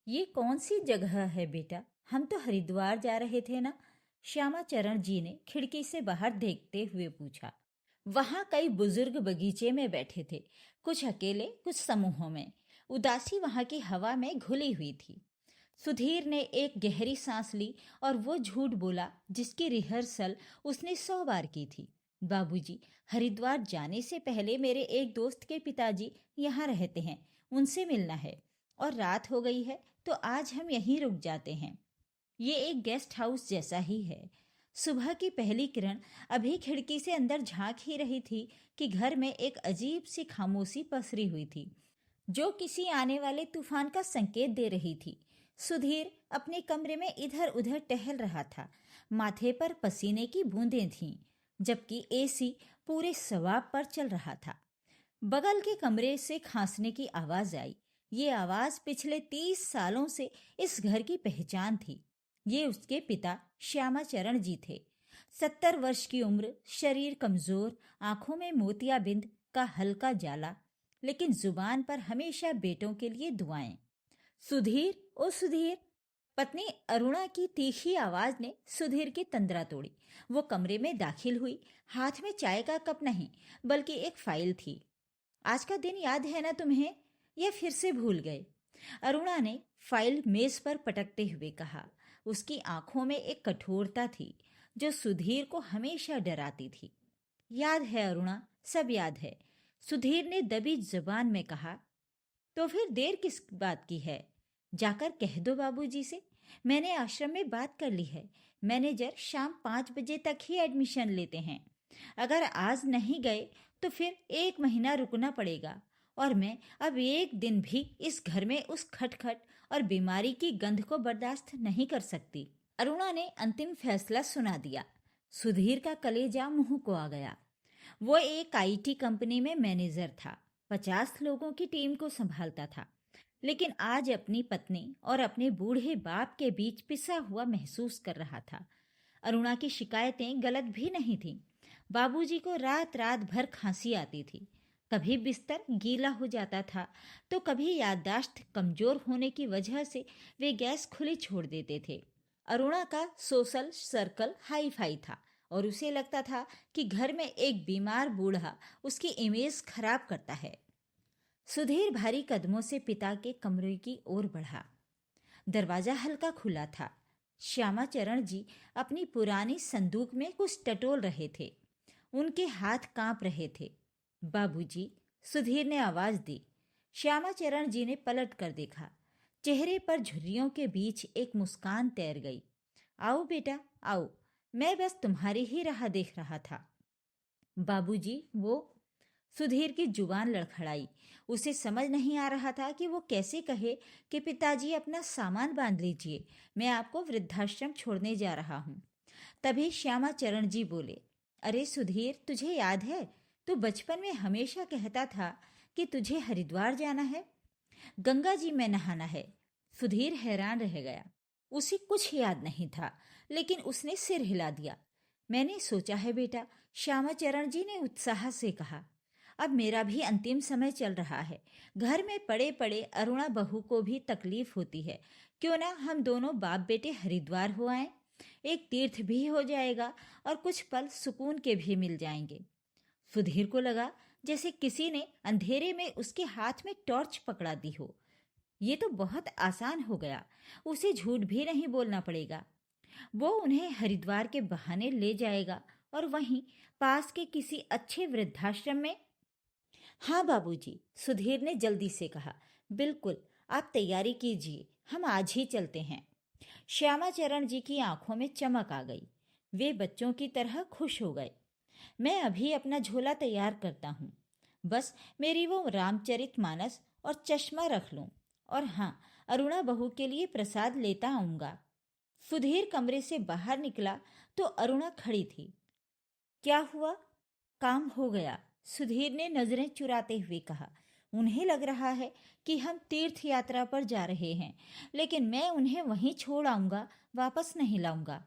ये कौन सी जगह है बेटा? हम तो हरिद्वार जा रहे थे ना? श्यामाचरण जी ने खिड़की से बाहर देखते हुए पूछा। वहां कई बुजुर्ग बगीचे में बैठे थे, कुछ अकेले कुछ समूहों में। उदासी वहां की हवा में घुली हुई थी। सुधीर ने एक गहरी सांस ली और वो झूठ बोला जिसकी रिहर्सल उसने 100 बार की थी। बाबूजी, हरिद्वार जाने से पहले मेरे एक दोस्त के पिताजी यहाँ रहते हैं, उनसे मिलना है। और रात हो गई है तो आज हम यहीं रुक जाते हैं। ये एक गेस्ट हाउस जैसा ही है। सुबह की पहली किरण अभी खिड़की से अंदर झांक ही रही थी कि घर में एक अजीब सी खामोशी पसरी हुई थी, जो किसी आने वाले तूफान का संकेत दे रही थी। सुधीर अपने कमरे में इधर उधर टहल रहा था। माथे पर पसीने की बूंदें थीं, जबकि एसी पूरे सवाब पर चल रहा था। बगल के कमरे से खांसने की आवाज आई। ये आवाज पिछले 30 सालों से इस घर की पहचान थी। ये उसके पिता श्यामाचरण जी थे। 70 वर्ष की उम्र, शरीर कमजोर, आंखों में मोतियाबिंद का हल्का जाला, लेकिन जुबान पर हमेशा बेटों के लिए दुआएं। सुधीर, ओ सुधीर! पत्नी अरुणा की तीखी आवाज ने सुधीर की तंद्रा तोड़ी। वो कमरे में दाखिल हुई। हाथ में चाय का कप नहीं, बल्कि एक फाइल थी। आज का दिन याद है ना तुम्हें, या फिर से भूल गए? अरुणा ने फाइल मेज पर पटकते हुए कहा। उसकी आंखों में एक कठोरता थी जो सुधीर को हमेशा डराती थी। याद है अरुणा, सब याद है, सुधीर ने दबी जुबान में कहा। तो फिर देर किस बात की है? जाकर कह दो बाबूजी से। मैंने आश्रम में बात कर ली है। मैनेजर शाम 5 बजे तक ही एडमिशन लेते हैं। अगर आज नहीं गए तो फिर 1 महीना रुकना पड़ेगा। और मैं अब एक दिन भी इस घर में उस खटखट और बीमारी की गंध को बर्दाश्त नहीं कर सकती। अरुणा ने अंतिम फैसला सुना दिया। सुधीर का कलेजा मुंह को आ गया। वो एक आईटी कंपनी में मैनेजर था, 50 लोगों की टीम को संभालता था, लेकिन आज अपनी पत्नी और अपने बूढ़े बाप के बीच पिसा हुआ महसूस कर रहा था। अरुणा की शिकायतें गलत भी नहीं थीं। बाबूजी को रात रात भर खांसी आती थी। कभी बिस्तर गीला हो जाता था, तो कभी याददाश्त कमजोर होने की वजह से वे गैस खुली छोड़ देते थे। अरुणा का सोशल सर्कल हाई फाई था और उसे लगता था कि घर में एक बीमार बूढ़ा उसकी इमेज खराब करता है। सुधीर भारी कदमों से पिता के कमरे की ओर बढ़ा। दरवाजा हल्का खुला था। श्यामाचरण जी अपनी पुरानी संदूक में कुछ टटोल रहे थे। उनके हाथ कांप रहे थे। बाबूजी, सुधीर ने आवाज दी। श्यामाचरण जी ने पलट कर देखा। चेहरे पर झुर्रियों के बीच एक मुस्कान तैर गई। आओ बेटा, आओ, मैं बस तुम्हारी ही राह देख रहा था। बाबूजी, वो? सुधीर की जुबान लड़खड़ाई। उसे समझ नहीं आ रहा था कि वो कैसे कहे कि पिताजी अपना सामान बांध लीजिए, मैं आपको वृद्धाश्रम छोड़ने जा रहा हूँ। तभी श्यामाचरण जी बोले, अरे सुधीर, तुझे याद है, तू बचपन में हमेशा कहता था कि तुझे हरिद्वार जाना है, गंगा जी में नहाना है। सुधीर हैरान रह गया। उसे कुछ याद नहीं था, लेकिन उसने सिर हिला दिया। मैंने सोचा है बेटा, श्यामाचरण जी ने उत्साह से कहा। अब मेरा भी अंतिम समय चल रहा है। घर में पड़े पड़े अरुणा बहू को भी तकलीफ होती है। क्यों ना हम दोनों बाप बेटे हरिद्वार हो आए। एक तीर्थ भी हो जाएगा और कुछ पल सुकून के भी मिल जाएंगे। सुधीर को लगा जैसे किसी ने अंधेरे में उसके हाथ में टॉर्च पकड़ा दी हो। ये तो बहुत आसान हो गया। उसे झूठ भी नहीं बोलना पड़ेगा। वो उन्हें हरिद्वार के बहाने ले जाएगा और वहीं पास के किसी अच्छे वृद्धाश्रम में। हाँ बाबूजी, सुधीर ने जल्दी से कहा। बिल्कुल, आप तैयारी कीजिए, हम आज ही चलते हैं। श्यामाचरण जी की आंखों में चमक आ गई। वे बच्चों की तरह खुश हो गए। मैं अभी अपना झोला तैयार करता हूँ। बस मेरी वो रामचरितमानस और चश्मा रख लूँ। और हाँ, अरुणा बहू के लिए प्रसाद लेता आऊँगा। सुधीर कमरे से बाहर निकला तो अरुणा खड़ी थी। क्या हुआ? काम हो गया, सुधीर ने नजरें चुराते हुए कहा। उन्हें लग रहा है कि हम तीर्थ यात्रा पर जा रहे हैं, लेकिन मैं उन्हें वहीं छोड़ आऊंगा, वापस नहीं लाऊंगा।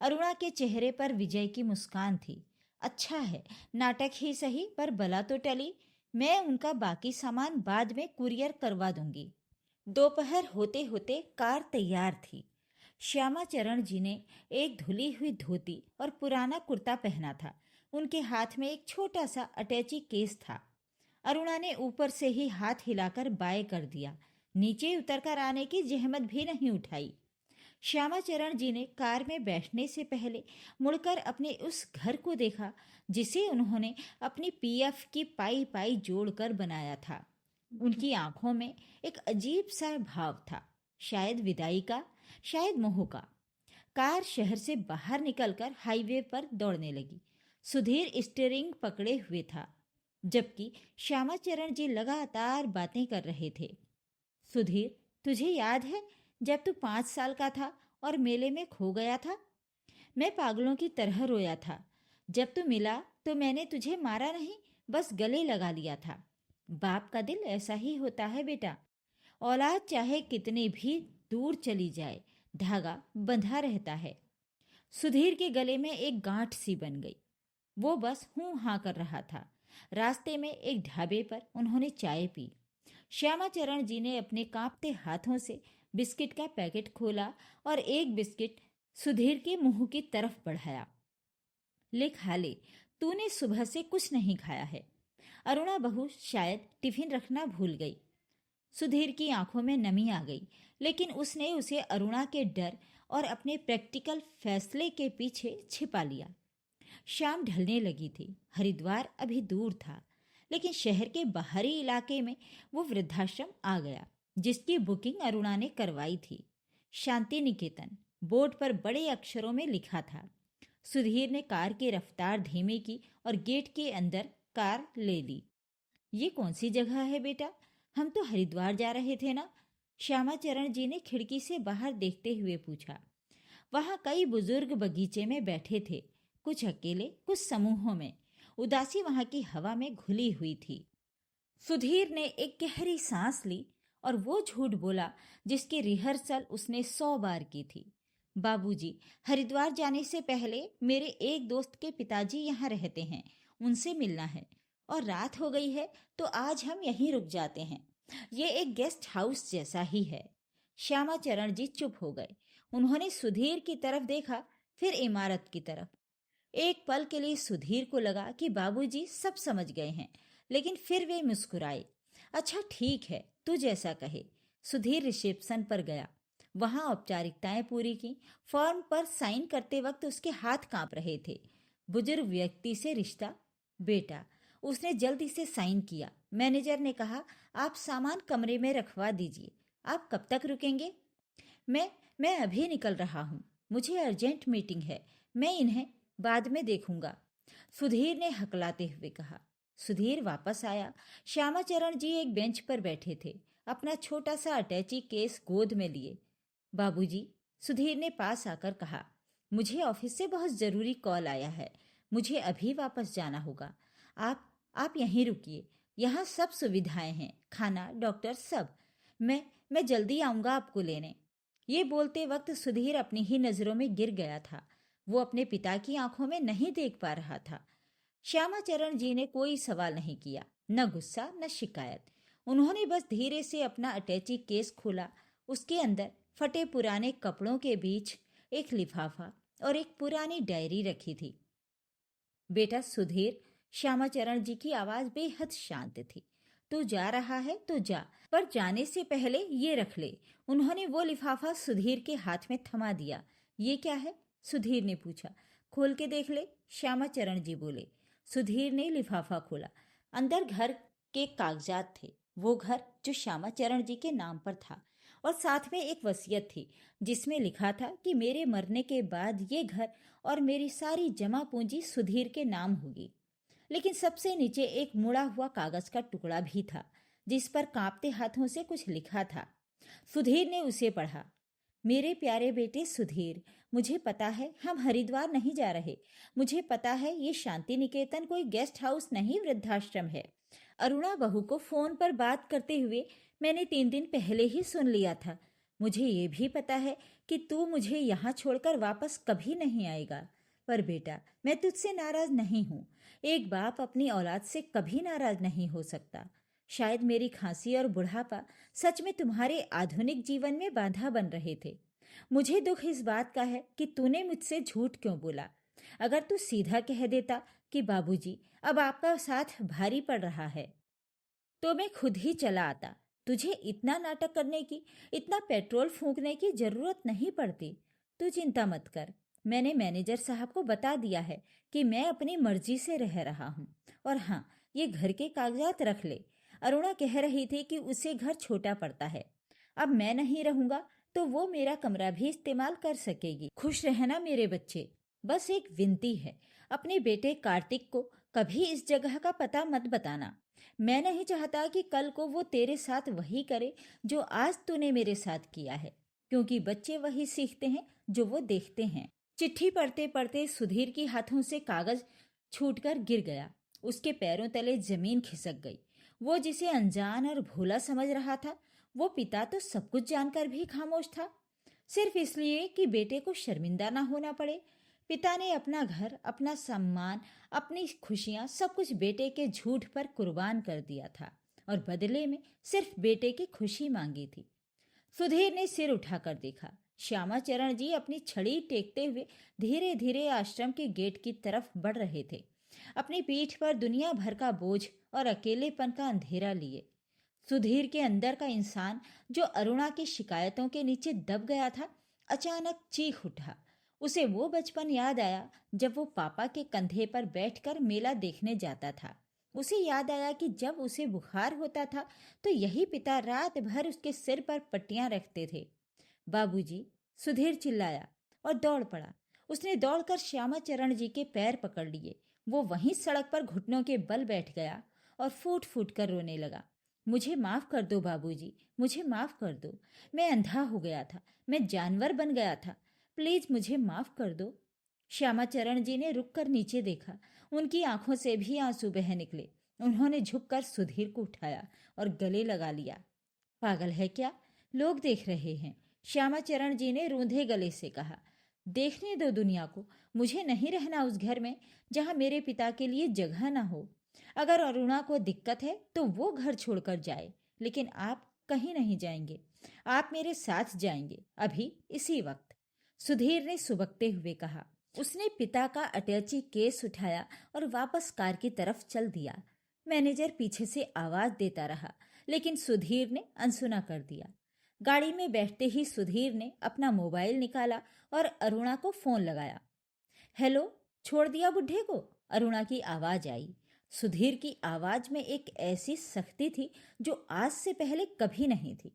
अरुणा के चेहरे पर विजय की मुस्कान थी। अच्छा है, नाटक ही सही, पर बला तो टली। मैं उनका बाकी सामान बाद में कुरियर करवा दूंगी। दोपहर होते होते कार तैयार थी। श्यामाचरण जी ने एक धुली हुई धोती और पुराना कुर्ता पहना था। उनके हाथ में एक छोटा सा अटैची केस था। अरुणा ने ऊपर से ही हाथ हिलाकर बाय कर दिया। नीचे उतरकर आने की जहमत भी नहीं उठाई। श्यामाचरण जी ने कार में बैठने से पहले मुड़कर अपने उस घर को देखा जिसे उन्होंने अपनी पीएफ की पाई पाई जोड़कर बनाया था। उनकी आंखों में एक अजीब सा भाव था, शायद विदाई का, शायद मोह का। कार शहर से बाहर निकलकर हाईवे पर दौड़ने लगी। सुधीर स्टीयरिंग पकड़े हुए था, जबकि श्यामाचरण जी लगातार बातें कर रहे थे। सुधीर, तुझे याद है जब तू 5 साल का था और मेले में खो गया था? मैं पागलों की तरह रोया था। जब तू मिला तो मैंने तुझे मारा नहीं, बस गले लगा लिया था। बाप का दिल ऐसा ही होता है बेटा। औलाद चाहे कितनी भी दूर चली जाए, धागा बंधा रहता है। सुधीर के गले में एक गांठ सी बन गई। वो बस हूं हाँ कर रहा था। रास्ते में एक ढाबे पर उन्होंने चाय पी। श्यामाचरण जी ने अपने कांपते हाथों से बिस्किट का पैकेट खोला और एक बिस्किट सुधीर के मुंह की तरफ बढ़ाया। ले खा ले, तूने सुबह से कुछ नहीं खाया है। अरुणा बहू शायद टिफिन रखना भूल गई। सुधीर की आंखों में नमी आ गई, लेकिन उसने उसे अरुणा के डर और अपने प्रैक्टिकल फैसले के पीछे छिपा लिया। शाम ढलने लगी थी। हरिद्वार अभी दूर था, लेकिन शहर के बाहरी इलाके में वो वृद्धाश्रम आ गया जिसकी बुकिंग अरुणा ने करवाई थी। शांति निकेतन बोर्ड पर बड़े अक्षरों में लिखा था। सुधीर ने कार की रफ्तार धीमी की और गेट के अंदर कार ले ली। ये कौन सी जगह है बेटा? हम तो हरिद्वार जा रहे थे ना? श्यामाचरण जी ने खिड़की से बाहर देखते हुए पूछा। वहां कई बुजुर्ग बगीचे में बैठे थे, कुछ अकेले, कुछ समूहों में। उदासी वहां की हवा में घुली हुई थी। सुधीर ने एक गहरी सांस ली और वो झूठ बोला जिसकी रिहर्सल उसने 100 बार की थी। बाबूजी, हरिद्वार जाने से पहले मेरे एक दोस्त के पिताजी यहाँ रहते हैं, उनसे मिलना है। और रात हो गई है तो आज हम यहीं रुक जाते हैं। ये एक गेस्ट हाउस जैसा ही है। श्यामाचरण जी चुप हो गए। उन्होंने सुधीर की तरफ देखा, फिर इमारत की तरफ। एक पल के लिए सुधीर को लगा कि बाबूजी सब समझ गए हैं, लेकिन फिर वे मुस्कुराए। अच्छा ठीक है, तू जैसा कहे। सुधीर रिसेप्शन पर गया। वहां औपचारिकताएं पूरी की। फॉर्म पर साइन करते वक्त उसके हाथ कांप रहे थे। बुजुर्ग व्यक्ति से रिश्ता, बेटा। उसने जल्दी से साइन किया। मैनेजर ने कहा, आप सामान कमरे में रखवा दीजिए। आप कब तक रुकेंगे? मैं अभी निकल रहा हूँ। मुझे अर्जेंट मीटिंग है। मैं इन्हें बाद में देखूंगा, सुधीर ने हकलाते हुए कहा। सुधीर वापस आया। श्यामाचरण जी एक बेंच पर बैठे थे, अपना छोटा सा अटैची केस गोद में लिए। बाबूजी, सुधीर ने पास आकर कहा, मुझे ऑफिस से बहुत जरूरी कॉल आया है। मुझे अभी वापस जाना होगा। आप यहीं रुकिए। यहाँ सब सुविधाएं हैं, खाना, डॉक्टर, सब। मैं जल्दी आऊंगा आपको लेने। ये बोलते वक्त सुधीर अपनी ही नजरों में गिर गया था। वो अपने पिता की आंखों में नहीं देख पा रहा था। श्यामाचरण जी ने कोई सवाल नहीं किया, न गुस्सा न शिकायत। उन्होंने बस धीरे से अपना अटैची केस खोला। उसके अंदर फटे पुराने कपड़ों के बीच एक लिफाफा और एक पुरानी डायरी रखी थी। बेटा सुधीर, श्यामाचरण जी की आवाज बेहद शांत थी। तू जा रहा है तो जा, पर जाने से पहले ये रख ले। उन्होंने वो लिफाफा सुधीर के हाथ में थमा दिया। ये क्या है? सुधीर ने पूछा। खोल के देख ले, श्यामाचरण जी बोले। सुधीर ने लिफाफा खोला। अंदर घर के कागजात थे। वो घर जो श्यामाचरण जी के नाम पर था, और साथ में एक वसीयत थी जिसमें लिखा था कि मेरे मरने के बाद ये घर और मेरी सारी जमा पूंजी सुधीर के नाम होगी। लेकिन सबसे नीचे एक मुड़ा हुआ कागज का टुकड़ा भी था जिस पर कांपते हाथों से कुछ लिखा था। सुधीर ने उसे पढ़ा। मेरे प्यारे बेटे सुधीर, मुझे पता है हम हरिद्वार नहीं जा रहे। मुझे पता है ये शांति निकेतन कोई गेस्ट हाउस नहीं, वृद्धाश्रम है। अरुणा बहू को फोन पर बात करते हुए मैंने 3 दिन पहले ही सुन लिया था। मुझे ये भी पता है कि तू मुझे यहाँ छोड़कर वापस कभी नहीं आएगा। पर बेटा, मैं तुझसे नाराज नहीं हूँ। एक बाप अपनी औलाद से कभी नाराज नहीं हो सकता। शायद मेरी खांसी और बुढ़ापा सच में तुम्हारे आधुनिक जीवन में बाधा बन रहे थे। मुझे दुख इस बात का है कि तूने मुझसे झूठ क्यों बोला। अगर तू सीधा कह देता कि बाबूजी, अब आपका साथ भारी पड़ रहा है, तो मैं खुद ही चला आता। तुझे इतना नाटक करने की, इतना पेट्रोल फूंकने की जरूरत नहीं पड़ती। तू चिंता मत कर। मैंने मैनेजर साहब को बता दिया है कि मैं अपनी मर्जी से रह रहा हूँ। और हाँ, ये घर के कागजात रख ले। अरुणा कह रही थी कि उसे घर छोटा पड़ता है। अब मैं नहीं रहूंगा तो वो मेरा कमरा भी इस्तेमाल कर सकेगी। खुश रहना मेरे बच्चे। बस एक विनती है, अपने बेटे कार्तिक को कभी इस जगह का पता मत बताना। मैं नहीं चाहता कि कल को वो तेरे साथ वही करे जो आज तूने मेरे साथ किया है, क्योंकि बच्चे वही सीखते हैं जो वो देखते हैं। चिट्ठी पढ़ते पढ़ते सुधीर के हाथों से कागज छूटकर गिर गया। उसके पैरों तले जमीन खिसक गई। वो जिसे अनजान और भोला समझ रहा था, वो पिता तो सब कुछ जानकर भी खामोश था, सिर्फ इसलिए कि बेटे को शर्मिंदा ना होना पड़े। पिता ने अपना घर, अपना सम्मान, अपनी खुशियां सब कुछ बेटे के झूठ पर कुर्बान कर दिया था और बदले में सिर्फ बेटे की खुशी मांगी थी। सुधीर ने सिर उठाकर देखा। श्यामाचरण जी अपनी छड़ी टेकते हुए धीरे धीरे आश्रम के गेट की तरफ बढ़ रहे थे, अपनी पीठ पर दुनिया भर का बोझ और अकेलेपन का अंधेरा लिए। सुधीर के अंदर का इंसान जो अरुणा की शिकायतों के नीचे दब गया था, अचानक चीख उठा। उसे वो बचपन याद आया जब वो पापा के कंधे पर बैठकर मेला देखने जाता था। उसे याद आया कि जब उसे बुखार होता था तो यही पिता रात भर उसके सिर पर पट्टियां रखते थे। बाबूजी, सुधीर चिल्लाया और दौड़ पड़ा। उसने दौड़कर श्यामाचरण जी के पैर पकड़ लिए। वो वहीं सड़क पर घुटनों के बल बैठ गया और फूट फूट कर रोने लगा। मुझे माफ कर दो बाबूजी, मुझे माफ कर दो। मैं अंधा हो गया था, मैं जानवर बन गया था। प्लीज मुझे माफ कर दो। श्यामाचरण जी ने रुककर नीचे देखा। उनकी आंखों से भी आंसू बह निकले। उन्होंने झुककर सुधीर को उठाया और गले लगा लिया। पागल है क्या? लोग देख रहे हैं, श्यामाचरण जी ने रूंधे गले से कहा। देखने दो दुनिया को। मुझे नहीं रहना उस घर में जहां मेरे पिता के लिए जगह ना हो। अगर अरुणा को दिक्कत है तो वो घर छोड़कर जाए, लेकिन आप कहीं नहीं जाएंगे। आप मेरे साथ जाएंगे, अभी इसी वक्त। सुधीर ने सुबकते हुए कहा। उसने पिता का अटैची केस उठाया और वापस कार की तरफ चल दिया। मैनेजर पीछे से आवाज देता रहा, लेकिन सुधीर ने अनसुना कर दिया। गाड़ी में बैठते ही सुधीर ने अपना मोबाइल निकाला और अरुणा को फोन लगाया। हेलो, छोड़ दिया बुढ़े को? अरुणा की आवाज आई। सुधीर की आवाज में एक ऐसी सख्ती थी जो आज से पहले कभी नहीं थी।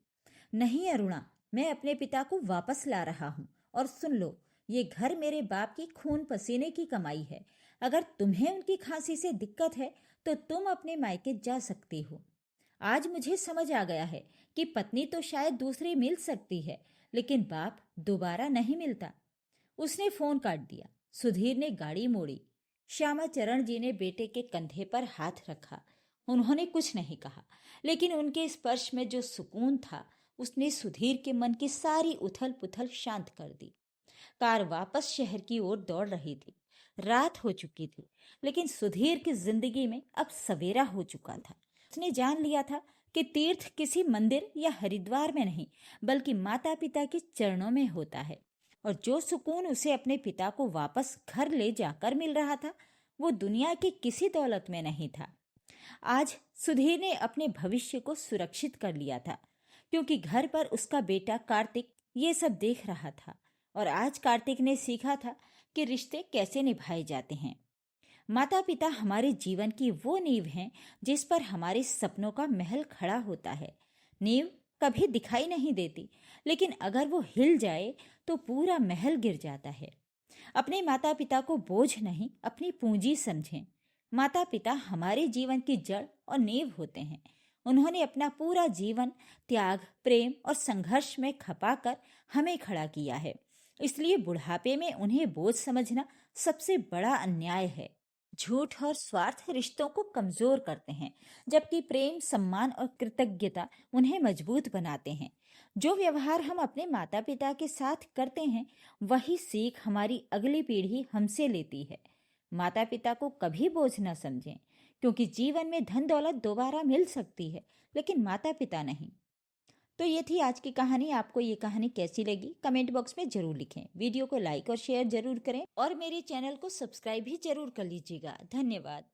नहीं अरुणा, मैं अपने पिता को वापस ला रहा हूँ। और सुन लो, ये घर मेरे बाप की खून पसीने की कमाई है। अगर तुम्हें उनकी खांसी से दिक्कत है तो तुम अपने मायके जा सकती हो। आज मुझे समझ आ गया है कि पत्नी तो शायद दूसरी मिल सकती है, लेकिन बाप दोबारा नहीं मिलता। उसने फोन काट दिया। सुधीर ने गाड़ी मोड़ी। श्यामाचरण जी ने बेटे के कंधे पर हाथ रखा। उन्होंने कुछ नहीं कहा, लेकिन उनके स्पर्श में जो सुकून था उसने सुधीर के मन की सारी उथल पुथल शांत कर दी। कार वापस शहर की ओर दौड़ रही थी। रात हो चुकी थी, लेकिन सुधीर की जिंदगी में अब सवेरा हो चुका था। उसने जान लिया था कि तीर्थ किसी मंदिर या हरिद्वार में नहीं, बल्कि माता पिता के चरणों में होता है। और जो सुकून उसे अपने पिता को वापस घर ले जाकर मिल रहा था, वो दुनिया की किसी दौलत में नहीं था। आज सुधीर ने अपने भविष्य को सुरक्षित कर लिया था, क्योंकि घर पर उसका बेटा कार्तिक ये सब देख रहा था। और आज कार्तिक ने सीखा था कि रिश्ते कैसे निभाए जाते हैं। माता पिता हमारे जीवन की वो नींव हैं जिस पर हमारे सपनों का महल खड़ा होता है। नींव कभी दिखाई नहीं देती, लेकिन अगर वो हिल जाए तो पूरा महल गिर जाता है। अपने माता पिता को बोझ नहीं, अपनी पूंजी समझें। माता पिता हमारे जीवन की जड़ और नींव होते हैं। उन्होंने अपना पूरा जीवन त्याग, प्रेम और संघर्ष में खपाकर हमें खड़ा किया है। इसलिए बुढ़ापे में उन्हें बोझ समझना सबसे बड़ा अन्याय है। झूठ और स्वार्थ रिश्तों को कमजोर करते हैं, जबकि प्रेम, सम्मान और कृतज्ञता उन्हें मजबूत बनाते हैं। जो व्यवहार हम अपने माता पिता के साथ करते हैं, वही सीख हमारी अगली पीढ़ी हमसे लेती है। माता पिता को कभी बोझ न समझें, क्योंकि जीवन में धन दौलत दोबारा मिल सकती है, लेकिन माता पिता नहीं। तो ये थी आज की कहानी। आपको ये कहानी कैसी लगी कमेंट बॉक्स में जरूर लिखें। वीडियो को लाइक और शेयर जरूर करें और मेरे चैनल को सब्सक्राइब भी जरूर कर लीजिएगा। धन्यवाद।